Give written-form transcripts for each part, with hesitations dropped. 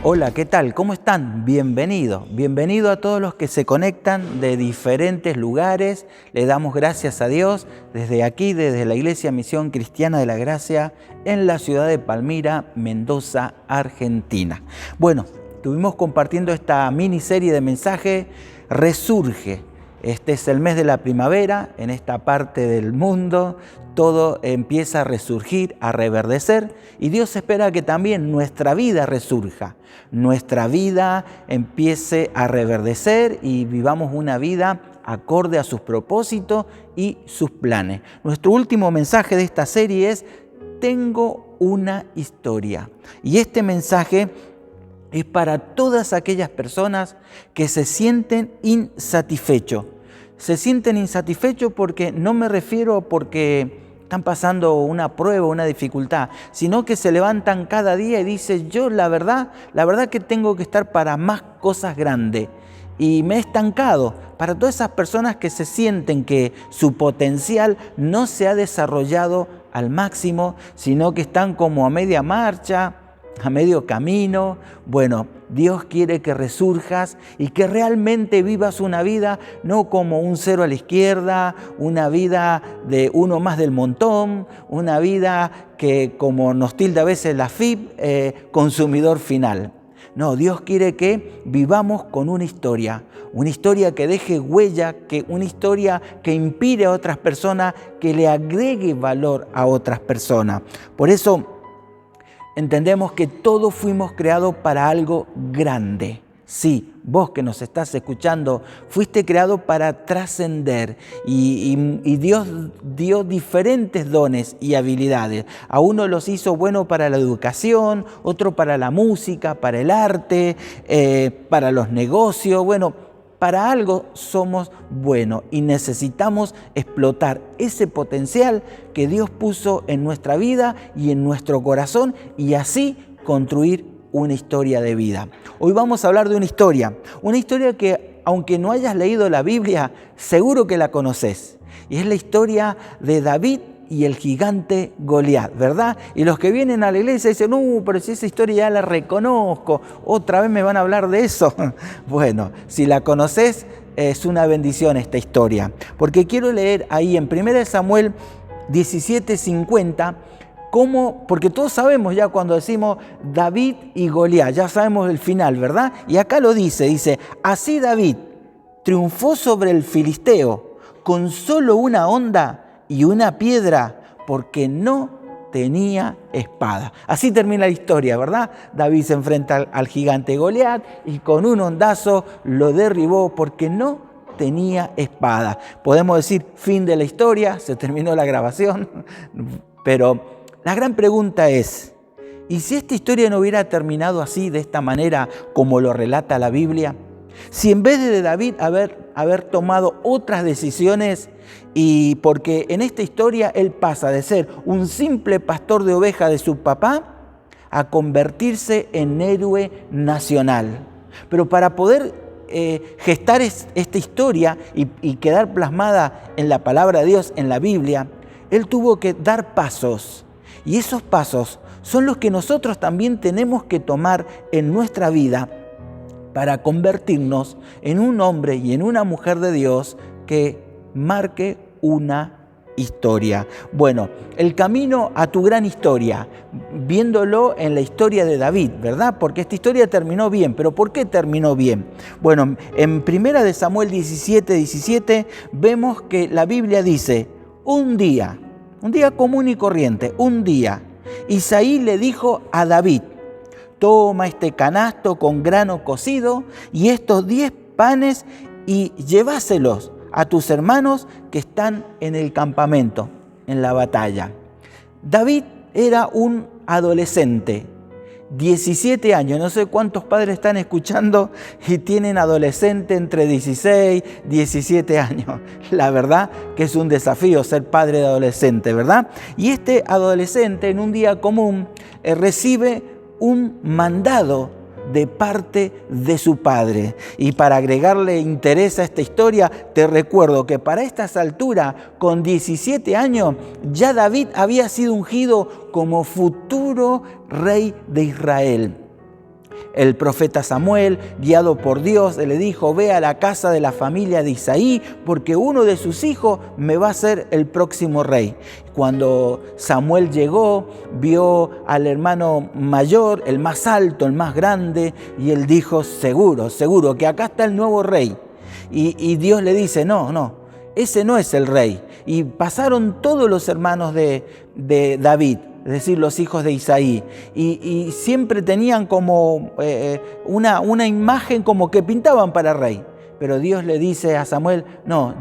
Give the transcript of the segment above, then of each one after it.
Hola, ¿qué tal? ¿Cómo están? Bienvenido a todos los que se conectan de diferentes lugares. Le damos gracias a Dios desde aquí, desde la Iglesia Misión Cristiana de la Gracia en la ciudad de Palmira, Mendoza, Argentina. Bueno, estuvimos compartiendo esta miniserie de mensaje Resurge. Este es el mes de la primavera, en esta parte del mundo todo empieza a resurgir, a reverdecer, y Dios espera que también nuestra vida resurja, nuestra vida empiece a reverdecer y vivamos una vida acorde a sus propósitos y sus planes. Nuestro último mensaje de esta serie es Tengo una historia, y este mensaje es para todas aquellas personas que se sienten insatisfechos. Se sienten insatisfechos porque no me refiero porque están pasando una prueba, una dificultad, sino que se levantan cada día y dicen, yo la verdad que tengo que estar para más cosas grandes. Y me he estancado. Para todas esas personas que se sienten que su potencial no se ha desarrollado al máximo, sino que están como a media marcha, a medio camino. Bueno, Dios quiere que resurjas y que realmente vivas una vida no como un cero a la izquierda, una vida de uno más del montón, una vida que, como nos tilda a veces la FIP, consumidor final. No, Dios quiere que vivamos con una historia que deje huella, una historia que inspire a otras personas, que le agregue valor a otras personas. Por eso entendemos que todos fuimos creados para algo grande. Sí, vos que nos estás escuchando, fuiste creado para trascender y Dios dio diferentes dones y habilidades. A uno los hizo bueno para la educación, otro para la música, para el arte, para los negocios. Bueno, para algo somos buenos y necesitamos explotar ese potencial que Dios puso en nuestra vida y en nuestro corazón y así construir una historia de vida. Hoy vamos a hablar de una historia que aunque no hayas leído la Biblia, seguro que la conoces. Y es la historia de David y el gigante Goliat, ¿verdad? Y los que vienen a la iglesia dicen, pero si esa historia ya la reconozco, otra vez me van a hablar de eso. Bueno, si la conoces, es una bendición esta historia. Porque quiero leer ahí en 1 Samuel 17:50, porque todos sabemos ya cuando decimos David y Goliat, ya sabemos el final, ¿verdad? Y acá lo dice, así David triunfó sobre el filisteo con solo una honda y una piedra, porque no tenía espada. Así termina la historia, ¿verdad? David se enfrenta al gigante Goliat y con un hondazo lo derribó porque no tenía espada. Podemos decir, fin de la historia, se terminó la grabación, pero la gran pregunta es, ¿y si esta historia no hubiera terminado así, de esta manera, como lo relata la Biblia? Si en vez de David haber tomado otras decisiones, y porque en esta historia él pasa de ser un simple pastor de ovejas de su papá a convertirse en héroe nacional. Pero para poder gestar esta historia y quedar plasmada en la palabra de Dios, en la Biblia, él tuvo que dar pasos. Y esos pasos son los que nosotros también tenemos que tomar en nuestra vida para convertirnos en un hombre y en una mujer de Dios que marque una historia. Bueno, el camino a tu gran historia, viéndolo en la historia de David, ¿verdad? Porque esta historia terminó bien. ¿Pero por qué terminó bien? Bueno, en 1 Samuel 17:17 vemos que la Biblia dice, un día común y corriente, Isaí le dijo a David, toma este canasto con grano cocido y estos 10 panes y llévaselos a tus hermanos que están en el campamento, en la batalla. David era un adolescente, 17 años. No sé cuántos padres están escuchando y tienen adolescente entre 16 y 17 años. La verdad que es un desafío ser padre de adolescente, ¿verdad? Y este adolescente en un día común recibe un mandado de parte de su padre. Y para agregarle interés a esta historia, te recuerdo que para estas alturas, con 17 años, ya David había sido ungido como futuro rey de Israel. El profeta Samuel, guiado por Dios, le dijo: ve a la casa de la familia de Isaí, porque uno de sus hijos me va a ser el próximo rey. Cuando Samuel llegó, vio al hermano mayor, el más alto, el más grande, y él dijo: seguro, seguro, que acá está el nuevo rey. Y Dios le dice: no, ese no es el rey. Y pasaron todos los hermanos de David, es decir, los hijos de Isaí, y siempre tenían como una imagen como que pintaban para rey. Pero Dios le dice a Samuel: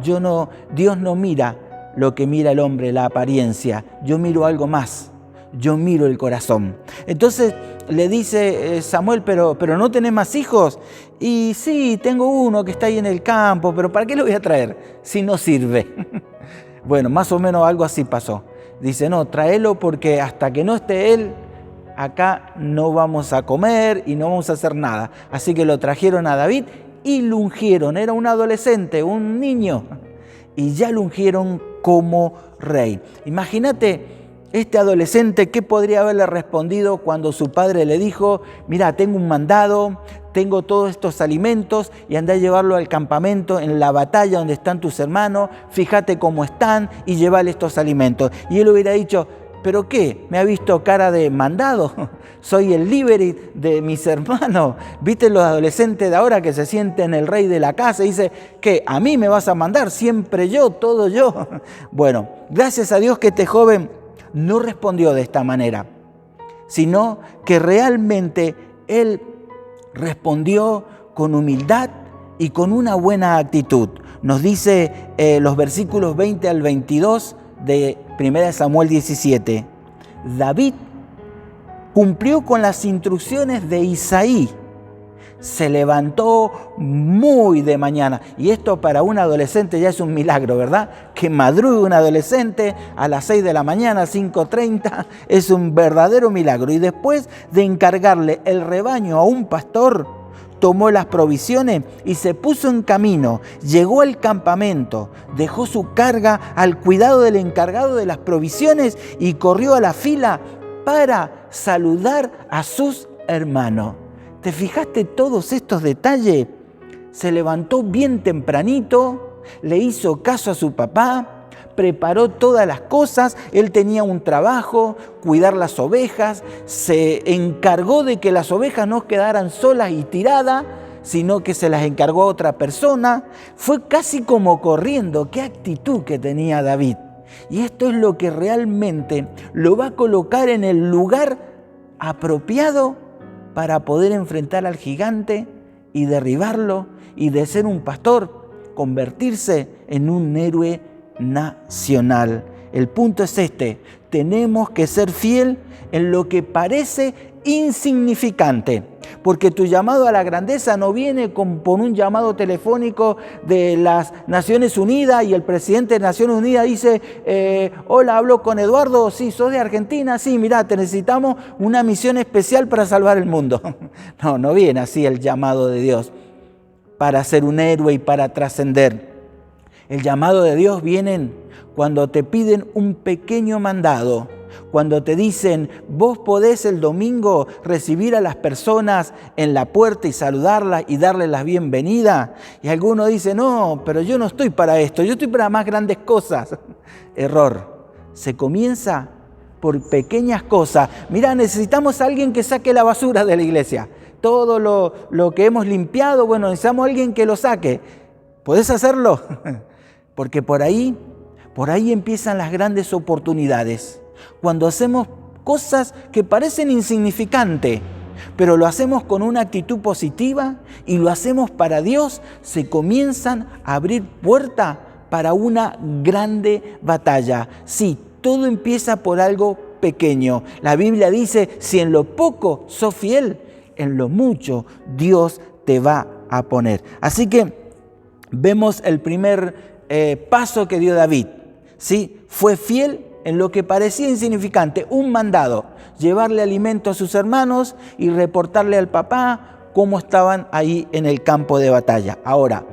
Dios no mira lo que mira el hombre, la apariencia, yo miro algo más, yo miro el corazón. Entonces le dice Samuel: pero ¿no tenés más hijos? Y sí, tengo uno que está ahí en el campo, pero ¿para qué lo voy a traer si no sirve? Bueno, más o menos algo así pasó. Dice: no, tráelo, porque hasta que no esté él, acá no vamos a comer y no vamos a hacer nada. Así que lo trajeron a David y lo ungieron. Era un adolescente, un niño, y ya lo ungieron como rey. Imagínate este adolescente, ¿qué podría haberle respondido cuando su padre le dijo: mira, tengo un mandado, tengo todos estos alimentos y anda a llevarlo al campamento en la batalla donde están tus hermanos, fíjate cómo están y llévale estos alimentos? Y él hubiera dicho: ¿pero qué? ¿Me ha visto cara de mandado? Soy el líder de mis hermanos. ¿Viste los adolescentes de ahora que se sienten el rey de la casa y dice: ¿qué? ¿A mí me vas a mandar? Siempre yo, todo yo. Bueno, gracias a Dios que este joven no respondió de esta manera, sino que realmente él respondió con humildad y con una buena actitud. Nos dice los versículos 20 al 22 de 1 Samuel 17. David cumplió con las instrucciones de Isaí. Se levantó muy de mañana. Y esto para un adolescente ya es un milagro, ¿verdad? Que madrugue un adolescente a las 6 de la mañana, 5:30, es un verdadero milagro. Y después de encargarle el rebaño a un pastor, tomó las provisiones y se puso en camino. Llegó al campamento, dejó su carga al cuidado del encargado de las provisiones y corrió a la fila para saludar a sus hermanos. ¿Te fijaste todos estos detalles? Se levantó bien tempranito, le hizo caso a su papá, preparó todas las cosas. Él tenía un trabajo, cuidar las ovejas, se encargó de que las ovejas no quedaran solas y tiradas, sino que se las encargó a otra persona. Fue casi como corriendo. ¡Qué actitud que tenía David! Y esto es lo que realmente lo va a colocar en el lugar apropiado para poder enfrentar al gigante y derribarlo, y de ser un pastor, convertirse en un héroe nacional. El punto es este: tenemos que ser fiel en lo que parece insignificante, porque tu llamado a la grandeza no viene por un llamado telefónico de las Naciones Unidas y el presidente de Naciones Unidas dice: hola, hablo con Eduardo, sí, sos de Argentina, sí, mirá, te necesitamos una misión especial para salvar el mundo. No viene así el llamado de Dios para ser un héroe y para trascender. El llamado de Dios viene cuando te piden un pequeño mandado. Cuando te dicen: vos podés el domingo recibir a las personas en la puerta y saludarlas y darles la bienvenida. Y alguno dice: no, pero yo no estoy para esto, yo estoy para más grandes cosas. Error. Se comienza por pequeñas cosas. Mira, necesitamos a alguien que saque la basura de la iglesia. Todo lo que hemos limpiado, bueno, necesitamos a alguien que lo saque. ¿Podés hacerlo? Porque por ahí empiezan las grandes oportunidades. Cuando hacemos cosas que parecen insignificantes, pero lo hacemos con una actitud positiva y lo hacemos para Dios, se comienzan a abrir puertas para una grande batalla. Sí, todo empieza por algo pequeño. La Biblia dice: si en lo poco sos fiel, en lo mucho Dios te va a poner. Así que vemos el primer paso que dio David. ¿Sí? Fue fiel en lo que parecía insignificante, un mandado: llevarle alimento a sus hermanos y reportarle al papá cómo estaban ahí en el campo de batalla. Ahora,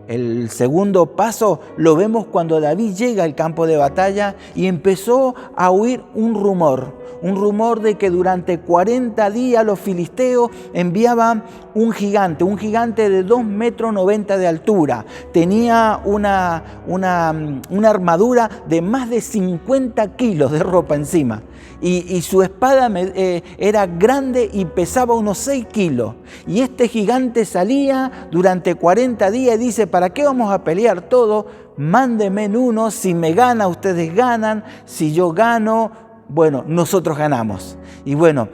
el segundo paso lo vemos cuando David llega al campo de batalla y empezó a oír un rumor de que durante 40 días los filisteos enviaban un gigante de 2,90 metros de altura. Tenía una armadura de más de 50 kilos de ropa encima. Y su espada era grande y pesaba unos 6 kilos. Y este gigante salía durante 40 días y dice, ¿para qué vamos a pelear todo? Mándenme en uno, si me gana, ustedes ganan, si yo gano, bueno, nosotros ganamos. Y bueno,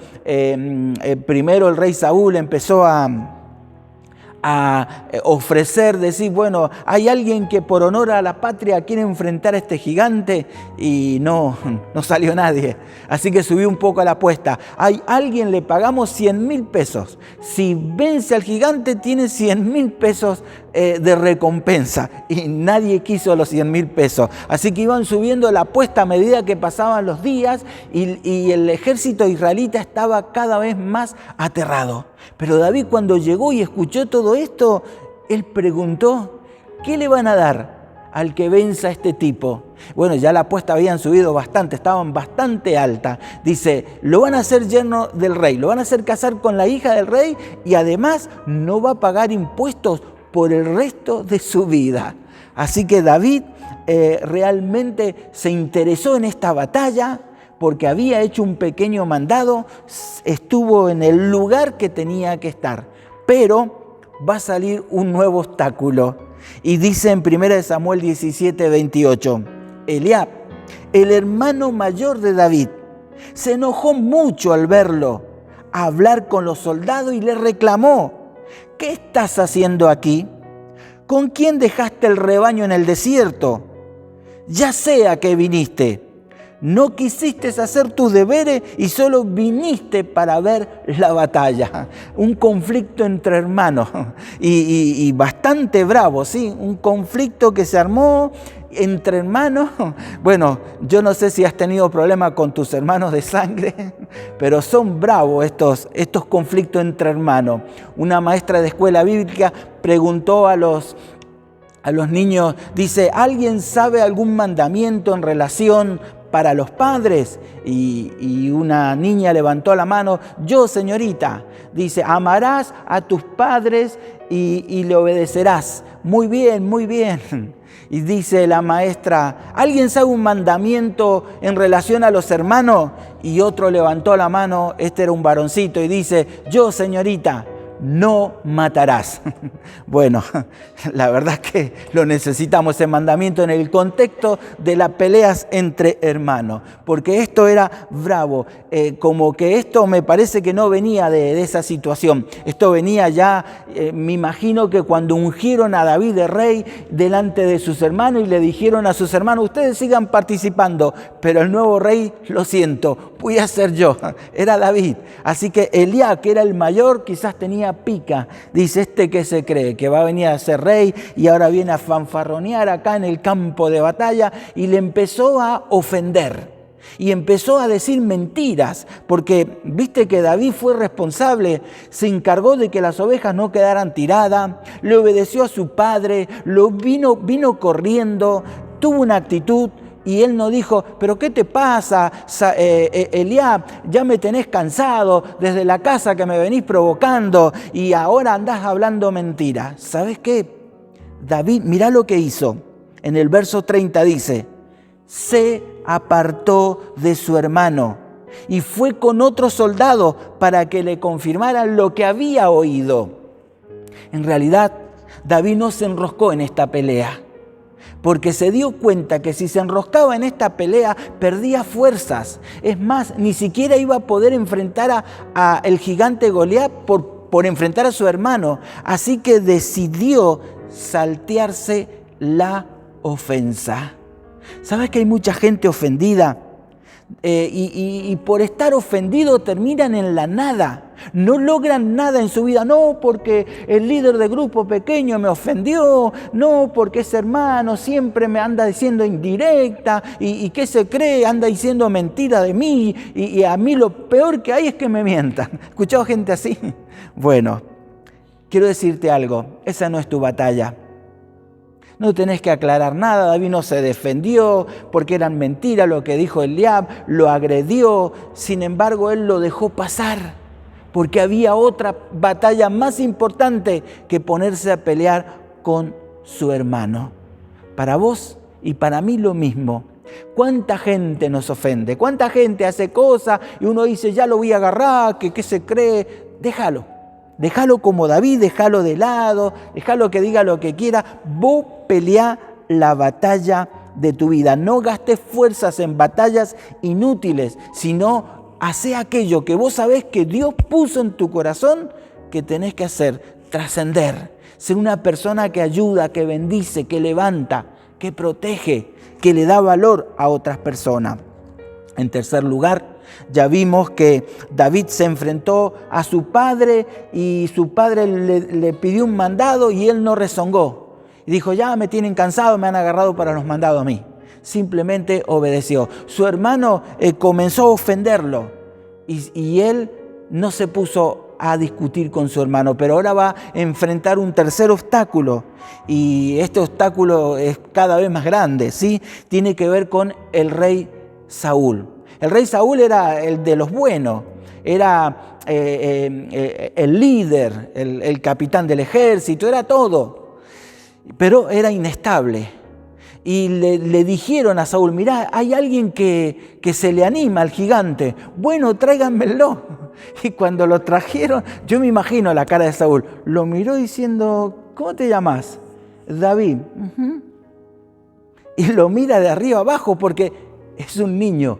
primero el rey Saúl empezó a ofrecer, decir, bueno, hay alguien que por honor a la patria quiere enfrentar a este gigante, y no salió nadie. Así que subió un poco a la apuesta. Hay alguien, le pagamos 100,000 pesos. Si vence al gigante, tiene 100,000 pesos de recompensa. Y nadie quiso los 100,000 pesos. Así que iban subiendo la apuesta a medida que pasaban los días, y el ejército israelita estaba cada vez más aterrado. Pero David, cuando llegó y escuchó todo esto, él preguntó, ¿qué le van a dar al que venza a este tipo? Bueno, ya la apuesta habían subido bastante, estaban bastante altas. Dice, lo van a hacer yerno del rey, lo van a hacer casar con la hija del rey, y además no va a pagar impuestos por el resto de su vida. Así que David realmente se interesó en esta batalla, porque había hecho un pequeño mandado, estuvo en el lugar que tenía que estar. Pero va a salir un nuevo obstáculo. Y dice en 1 Samuel 17:28, Eliab, el hermano mayor de David, se enojó mucho al verlo hablar con los soldados y le reclamó, ¿qué estás haciendo aquí? ¿Con quién dejaste el rebaño en el desierto? Ya sé a qué viniste. No quisiste hacer tus deberes y solo viniste para ver la batalla. Un conflicto entre hermanos y bastante bravo, ¿sí? Un conflicto que se armó entre hermanos. Bueno, yo no sé si has tenido problemas con tus hermanos de sangre, pero son bravos estos conflictos entre hermanos. Una maestra de escuela bíblica preguntó a los niños, dice, ¿alguien sabe algún mandamiento en relación para los padres? Y una niña levantó la mano, yo, señorita. Dice, amarás a tus padres y le obedecerás. Muy bien, muy bien. Y dice la maestra, ¿alguien sabe un mandamiento en relación a los hermanos? Y otro levantó la mano, este era un varoncito, y dice, yo, señorita, no matarás. Bueno, la verdad es que lo necesitamos, ese mandamiento, en el contexto de las peleas entre hermanos, porque esto era bravo, como que esto me parece que no venía de esa situación. Esto venía ya, me imagino que cuando ungieron a David de rey delante de sus hermanos y le dijeron a sus hermanos, ustedes sigan participando, pero el nuevo rey, lo siento, voy a ser yo. Era David. Así que Eliab, que era el mayor, quizás tenía pica. Dice, ¿este qué se cree? Que va a venir a ser rey y ahora viene a fanfarronear acá en el campo de batalla, y le empezó a ofender. Y empezó a decir mentiras, porque viste que David fue responsable, se encargó de que las ovejas no quedaran tiradas, le obedeció a su padre, vino corriendo, tuvo una actitud. Y él no dijo, ¿pero qué te pasa, Eliab? Ya me tenés cansado desde la casa que me venís provocando y ahora andás hablando mentiras. ¿Sabes qué? David, mirá lo que hizo. En el verso 30 dice, se apartó de su hermano y fue con otro soldado para que le confirmaran lo que había oído. En realidad, David no se enroscó en esta pelea, porque se dio cuenta que si se enroscaba en esta pelea, perdía fuerzas. Es más, ni siquiera iba a poder enfrentar a el gigante Goliat por enfrentar a su hermano. Así que decidió saltearse la ofensa. ¿Sabes que hay mucha gente ofendida? Y por estar ofendido terminan en la nada. No logran nada en su vida. No porque el líder de grupo pequeño me ofendió. No porque ese hermano siempre me anda diciendo indirecta. ¿Y qué se cree? Anda diciendo mentira de mí. Y a mí lo peor que hay es que me mientan. ¿Escuchado gente así? Bueno, quiero decirte algo. Esa no es tu batalla. No tenés que aclarar nada. David no se defendió porque eran mentiras lo que dijo Eliab, lo agredió. Sin embargo, él lo dejó pasar porque había otra batalla más importante que ponerse a pelear con su hermano. Para vos y para mí lo mismo. ¿Cuánta gente nos ofende? ¿Cuánta gente hace cosas y uno dice, ya lo voy a agarrar, que qué se cree? Déjalo. Déjalo como David, déjalo de lado, déjalo que diga lo que quiera. Vos peleá la batalla de tu vida. No gastes fuerzas en batallas inútiles, sino hacé aquello que vos sabés que Dios puso en tu corazón que tenés que hacer, trascender. Ser una persona que ayuda, que bendice, que levanta, que protege, que le da valor a otras personas. En tercer lugar, ya vimos que David se enfrentó a su padre y su padre le pidió un mandado y él no rezongó. Y dijo, ya me tienen cansado, me han agarrado para los mandados a mí. Simplemente obedeció. Su hermano comenzó a ofenderlo y él no se puso a discutir con su hermano, pero ahora va a enfrentar un tercer obstáculo y este obstáculo es cada vez más grande, ¿sí? Tiene que ver con el rey Saúl. El rey Saúl era el de los buenos, era el líder, el capitán del ejército, era todo, pero era inestable. Y le dijeron a Saúl, mirá, hay alguien que se le anima al gigante, bueno, tráiganmelo. Y cuando lo trajeron, yo me imagino la cara de Saúl, lo miró diciendo, ¿cómo te llamas? David. Y lo mira de arriba abajo porque es un niño,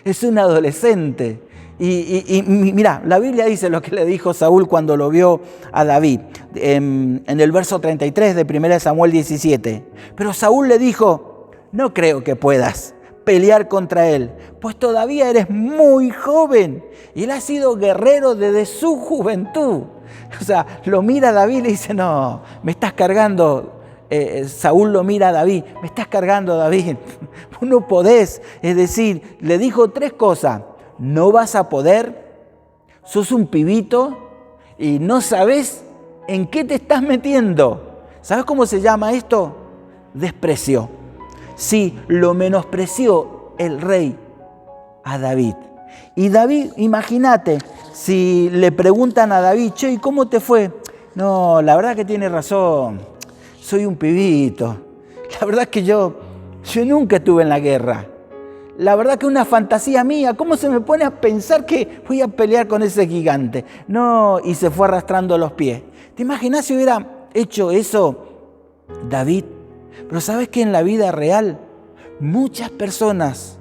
es un adolescente. Y mira, la Biblia dice lo que le dijo Saúl cuando lo vio a David, en el verso 33 de 1 Samuel 17. Pero Saúl le dijo, no creo que puedas pelear contra él, pues todavía eres muy joven y él ha sido guerrero desde su juventud. O sea, lo mira a David y le dice, no, me estás cargando. Saúl lo mira a David, me estás cargando, David, no podés. Es decir, le dijo tres cosas: no vas a poder, sos un pibito y no sabés en qué te estás metiendo. ¿Sabes cómo se llama esto? Desprecio. Sí, lo menospreció el rey a David. Y David, imagínate, si le preguntan a David, che, ¿y cómo te fue? No, la verdad que tiene razón, soy un pibito. La verdad que yo nunca estuve en la guerra. La verdad que una fantasía mía, ¿cómo se me pone a pensar que voy a pelear con ese gigante? No, y se fue arrastrando los pies. ¿Te imaginas si hubiera hecho eso David? Pero ¿sabes que en la vida real muchas personas,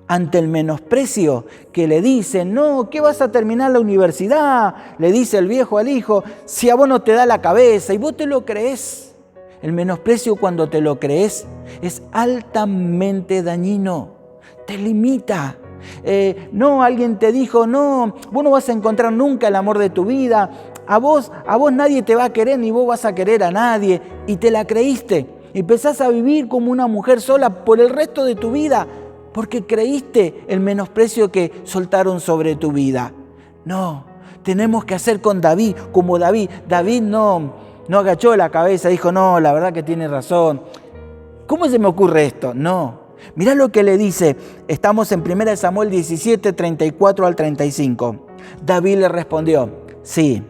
ante el menosprecio que le dicen, no, ¿qué vas a terminar la universidad? Le dice el viejo al hijo, si a vos no te da la cabeza y vos te lo crees. El menosprecio, cuando te lo crees, es altamente dañino. Te limita. No, alguien te dijo, no, vos no vas a encontrar nunca el amor de tu vida. A vos nadie te va a querer, ni vos vas a querer a nadie. Y te la creíste. Empezás a vivir como una mujer sola por el resto de tu vida, porque creíste el menosprecio que soltaron sobre tu vida. No, tenemos que hacer con David, como David. David no agachó la cabeza, dijo, no, la verdad que tiene razón. ¿Cómo se me ocurre esto? No. Mirá lo que le dice. Estamos en 1 Samuel 17, 34 al 35. David le respondió, sí,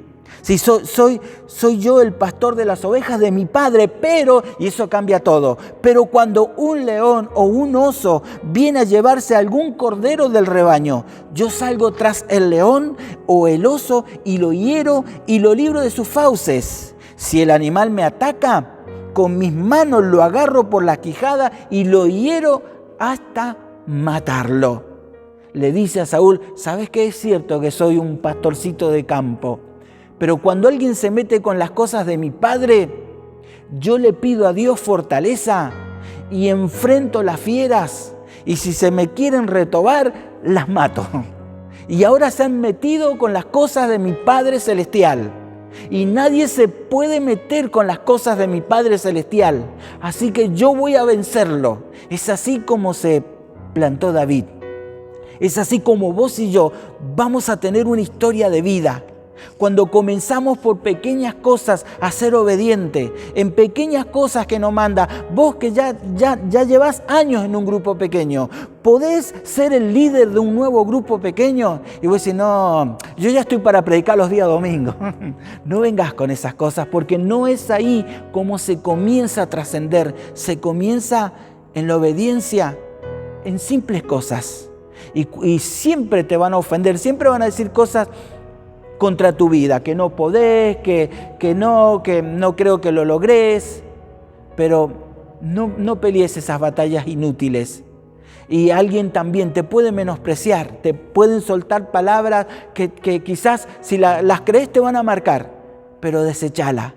soy yo el pastor de las ovejas de mi padre, pero, y eso cambia todo, pero cuando un león o un oso viene a llevarse algún cordero del rebaño, yo salgo tras el león o el oso y lo hiero y lo libro de sus fauces. Si el animal me ataca, con mis manos lo agarro por la quijada y lo hiero hasta matarlo. Le dice a Saúl, ¿sabes qué? Es cierto que soy un pastorcito de campo, pero cuando alguien se mete con las cosas de mi padre, yo le pido a Dios fortaleza y enfrento las fieras, y si se me quieren retobar, las mato. Y ahora se han metido con las cosas de mi Padre Celestial, y nadie se puede meter con las cosas de mi Padre Celestial, así que yo voy a vencerlo. Es así como se plantó David. Es así como vos y yo vamos a tener una historia de vida. Cuando comenzamos por pequeñas cosas a ser obediente, en pequeñas cosas que nos manda. Vos que ya llevas años en un grupo pequeño, ¿podés ser el líder de un nuevo grupo pequeño? Y vos decís, no, yo ya estoy para predicar los días domingos. No vengas con esas cosas, porque no es ahí como se comienza a trascender. Se comienza en la obediencia, en simples cosas. Y siempre te van a ofender, siempre van a decir cosas contra tu vida, que no podés, que no creo que lo logres, pero no pelees esas batallas inútiles. Y alguien también te puede menospreciar, te pueden soltar palabras que quizás si las crees te van a marcar, pero desechala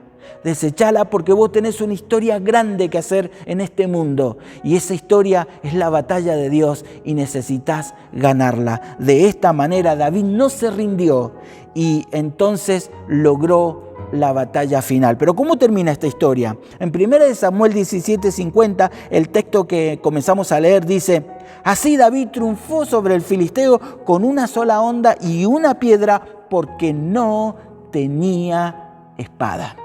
porque vos tenés una historia grande que hacer en este mundo y esa historia es la batalla de Dios y necesitas ganarla. De esta manera David no se rindió y entonces logró la batalla final. Pero ¿cómo termina esta historia? En 1 Samuel 17:50, el texto que comenzamos a leer dice: así David triunfó sobre el filisteo con una sola honda y una piedra porque no tenía espada.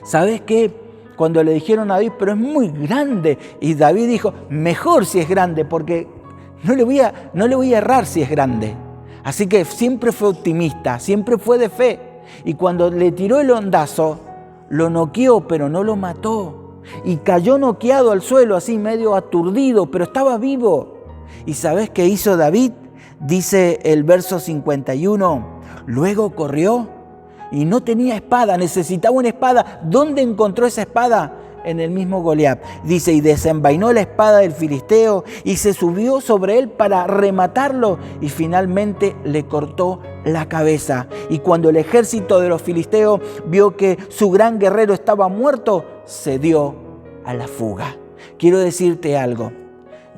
¿Sabes qué? Cuando le dijeron a David, pero es muy grande, y David dijo, mejor si es grande, porque no le voy a errar si es grande. Así que siempre fue optimista, siempre fue de fe. Y cuando le tiró el hondazo, lo noqueó, pero no lo mató. Y cayó noqueado al suelo, así medio aturdido, pero estaba vivo. ¿Y sabes qué hizo David? Dice el verso 51, luego corrió y no tenía espada, necesitaba una espada. ¿Dónde encontró esa espada? En el mismo Goliat. Dice, y desenvainó la espada del filisteo y se subió sobre él para rematarlo y finalmente le cortó la cabeza. Y cuando el ejército de los filisteos vio que su gran guerrero estaba muerto, se dio a la fuga. Quiero decirte algo.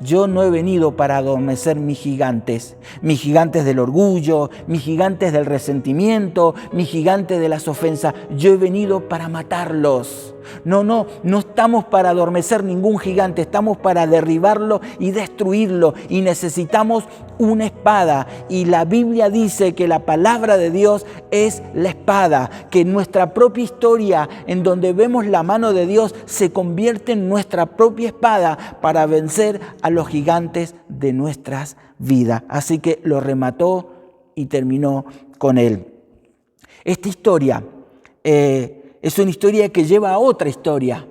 Yo no he venido para adormecer mis gigantes del orgullo, mis gigantes del resentimiento, mis gigantes de las ofensas. Yo he venido para matarlos. No estamos para adormecer ningún gigante, estamos para derribarlo y destruirlo. Y necesitamos una espada. Y la Biblia dice que la palabra de Dios es la espada, que nuestra propia historia, en donde vemos la mano de Dios, se convierte en nuestra propia espada para vencer a los gigantes de nuestras vidas. Así que lo remató y terminó con él. Esta historia es una historia que lleva a otra historia,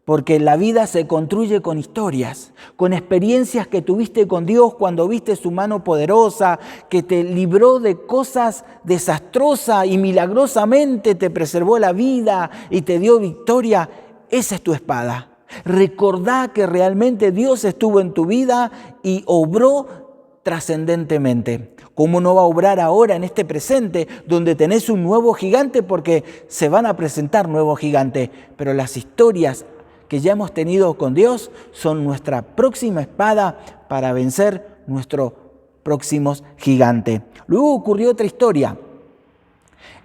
porque la vida se construye con historias, con experiencias que tuviste con Dios cuando viste su mano poderosa, que te libró de cosas desastrosas y milagrosamente te preservó la vida y te dio victoria. Esa es tu espada. Recordá que realmente Dios estuvo en tu vida y obró trascendentemente. ¿Cómo no va a obrar ahora en este presente donde tenés un nuevo gigante? Porque se van a presentar nuevos gigantes, pero las historias que ya hemos tenido con Dios son nuestra próxima espada para vencer nuestros próximos gigantes. Luego ocurrió otra historia.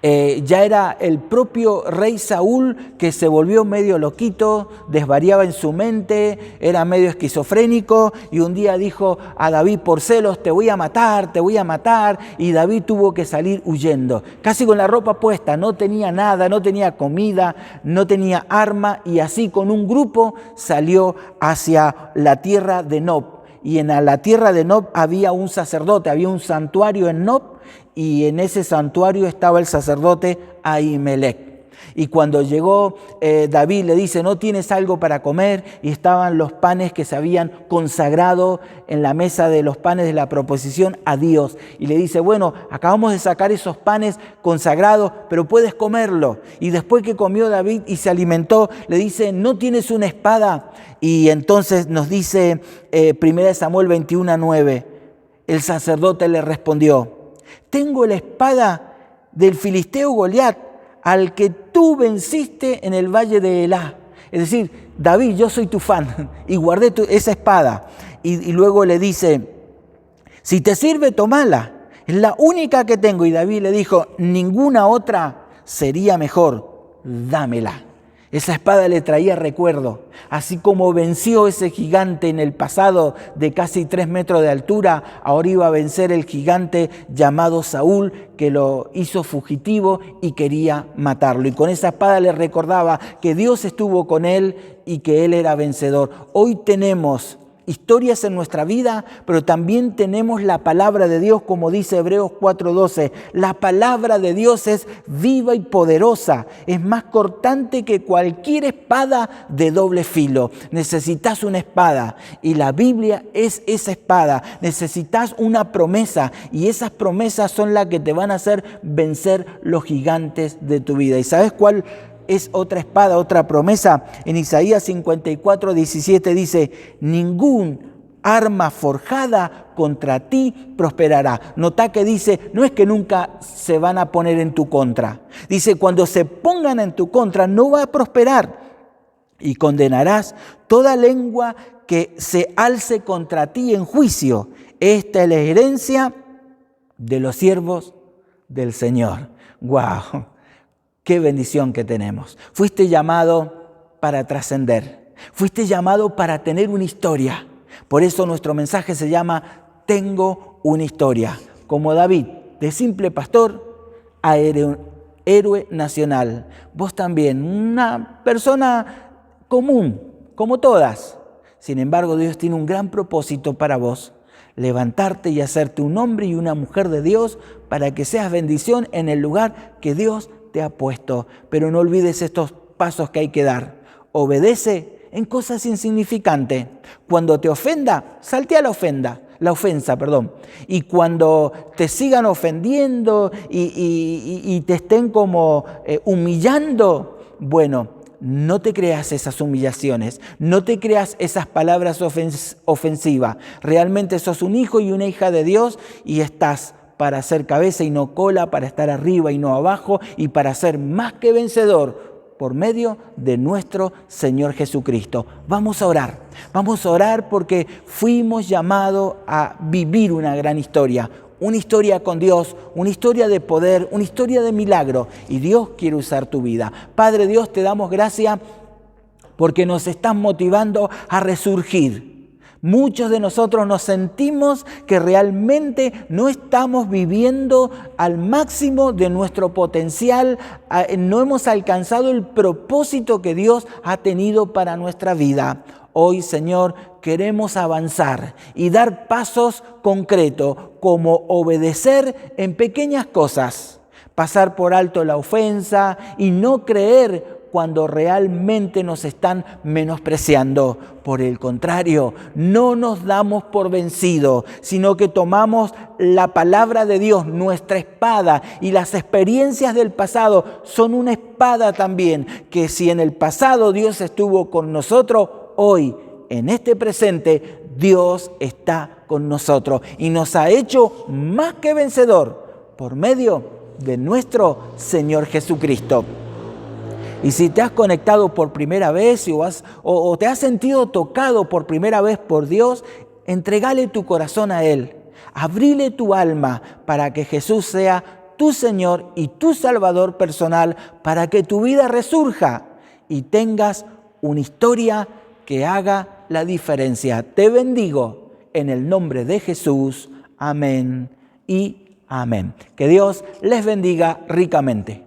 Ya era el propio rey Saúl que se volvió medio loquito, desvariaba en su mente, era medio esquizofrénico y un día dijo a David por celos, te voy a matar, y David tuvo que salir huyendo, casi con la ropa puesta, no tenía nada, no tenía comida, no tenía arma y así con un grupo salió hacia la tierra de Nob. Y en la tierra de Nob había un sacerdote, había un santuario en Nob, y en ese santuario estaba el sacerdote Ahimelech. Y cuando llegó David le dice, ¿no tienes algo para comer? Y estaban los panes que se habían consagrado en la mesa de los panes de la proposición a Dios. Y le dice, bueno, acabamos de sacar esos panes consagrados, pero puedes comerlo. Y después que comió David y se alimentó, le dice, ¿no tienes una espada? Y entonces nos dice 1 Samuel 21:9, el sacerdote le respondió, tengo la espada del filisteo Goliat, al que tú venciste en el valle de Elá. Es decir, David, yo soy tu fan y guardé esa espada. Y luego le dice, si te sirve, tomala. Es la única que tengo. Y David le dijo, ninguna otra sería mejor, dámela. Esa espada le traía recuerdo. Así como venció ese gigante en el pasado de casi 3 metros de altura, ahora iba a vencer el gigante llamado Saúl, que lo hizo fugitivo y quería matarlo. Y con esa espada le recordaba que Dios estuvo con él y que él era vencedor. Hoy tenemos historias en nuestra vida, pero también tenemos la palabra de Dios, como dice Hebreos 4:12. La palabra de Dios es viva y poderosa, es más cortante que cualquier espada de doble filo. Necesitas una espada y la Biblia es esa espada. Necesitas una promesa y esas promesas son las que te van a hacer vencer los gigantes de tu vida. ¿Y sabes cuál es otra espada, otra promesa? En Isaías 54:17 dice: ningún arma forjada contra ti prosperará. Nota que dice, no es que nunca se van a poner en tu contra. Dice, cuando se pongan en tu contra no va a prosperar. Y condenarás toda lengua que se alce contra ti en juicio. Esta es la herencia de los siervos del Señor. ¡Guau! ¡Qué bendición que tenemos! Fuiste llamado para trascender. Fuiste llamado para tener una historia. Por eso nuestro mensaje se llama Tengo una historia. Como David, de simple pastor a héroe nacional. Vos también, una persona común, como todas. Sin embargo, Dios tiene un gran propósito para vos. Levantarte y hacerte un hombre y una mujer de Dios para que seas bendición en el lugar que Dios te ha puesto. Pero no olvides estos pasos que hay que dar. Obedece en cosas insignificantes. Cuando te ofenda, salte a la ofensa. Y cuando te sigan ofendiendo y te estén como humillando, bueno, no te creas esas humillaciones, no te creas esas palabras ofensivas. Realmente sos un hijo y una hija de Dios y estás para ser cabeza y no cola, para estar arriba y no abajo y para ser más que vencedor por medio de nuestro Señor Jesucristo. Vamos a orar porque fuimos llamados a vivir una gran historia. Una historia con Dios, una historia de poder, una historia de milagro. Y Dios quiere usar tu vida. Padre Dios, te damos gracias porque nos estás motivando a resurgir. Muchos de nosotros nos sentimos que realmente no estamos viviendo al máximo de nuestro potencial, no hemos alcanzado el propósito que Dios ha tenido para nuestra vida. Hoy, Señor, queremos avanzar y dar pasos concretos, como obedecer en pequeñas cosas, pasar por alto la ofensa y no creer cuando realmente nos están menospreciando. Por el contrario, no nos damos por vencidos, sino que tomamos la palabra de Dios, nuestra espada, y las experiencias del pasado son una espada también, que si en el pasado Dios estuvo con nosotros, hoy, en este presente, Dios está con nosotros y nos ha hecho más que vencedor por medio de nuestro Señor Jesucristo. Y si te has conectado por primera vez o te has sentido tocado por primera vez por Dios, entregale tu corazón a Él. Abrile tu alma para que Jesús sea tu Señor y tu Salvador personal, para que tu vida resurja y tengas una historia que haga la diferencia. Te bendigo en el nombre de Jesús. Amén y amén. Que Dios les bendiga ricamente.